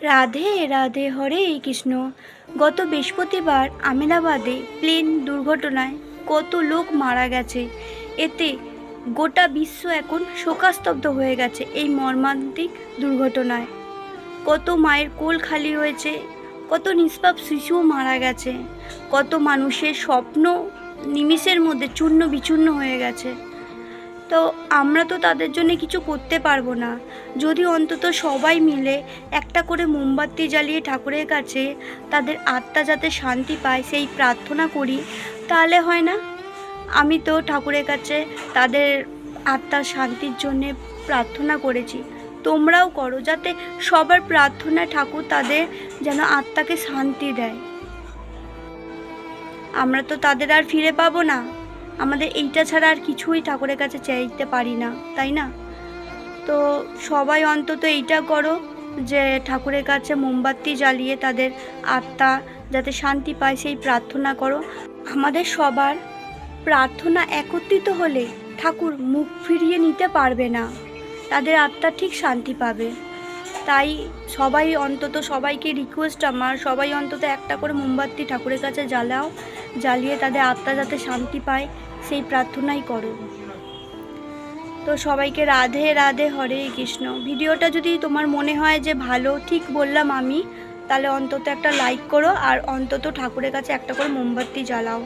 রাধে রাধে, হরে কৃষ্ণ। গত বৃহস্পতিবার আমেদাবাদে প্লেন দুর্ঘটনায় কত লোক মারা গেছে। এতে গোটা বিশ্ব এখন শোকাস্তব্ধ হয়ে গেছে। এই মর্মান্তিক দুর্ঘটনায় কত মায়ের কোল খালি হয়েছে, কত নিষ্পাপ শিশুও মারা গেছে, কত মানুষের স্বপ্ন নিমিষের মধ্যে চূর্ণ বিচূর্ণ হয়ে গেছে। তো আমরা তো তাদের জন্য কিছু করতে পারবো না। যদি অন্তত সবাই মিলে একটা করে মোমবাতি জ্বালিয়ে ঠাকুরের কাছে তাদের আত্মা যাতে শান্তি পায় সেই প্রার্থনা করি, তাহলে হয় না? আমি তো ঠাকুরের কাছে তাদের আত্মার শান্তির জন্যে প্রার্থনা করেছি। তোমরাও করো, যাতে সবার প্রার্থনা ঠাকুর তাদের যেন আত্মাকে শান্তি দেয়। আমরা তো তাদের আর ফিরে পাবো না। আমাদের এইটা ছাড়া আর কিছুই ঠাকুরের কাছে চাইতে পারি না, তাই না? তো সবাই অন্তত এইটা করো যে ঠাকুরের কাছে মোমবাতি জ্বালিয়ে তাদের আত্মা যাতে শান্তি পায় সেই প্রার্থনা করো। আমাদের সবার প্রার্থনা একত্রিত হলে ঠাকুর মুখ ফিরিয়ে নিতে পারবে না, তাদের আত্মা ঠিক শান্তি পাবে। তাই সবাই অন্তত, সবাইকে রিকোয়েস্ট আমার, সবাই অন্তত একটা করে মোমবাতি ঠাকুরের কাছে জ্বালাও, জ্বালিয়ে তাদের আত্মা যাতে শান্তি পায় সেই প্রার্থনাই করো। তো সবাইকে রাধে রাধে, হরে কৃষ্ণ। ভিডিওটা যদি তোমার মনে হয় যে ভালো ঠিক বললাম আমি, তাহলে অন্তত একটা লাইক করো আর অন্তত ঠাকুরের কাছে একটা করে মোমবাতি জ্বালাও।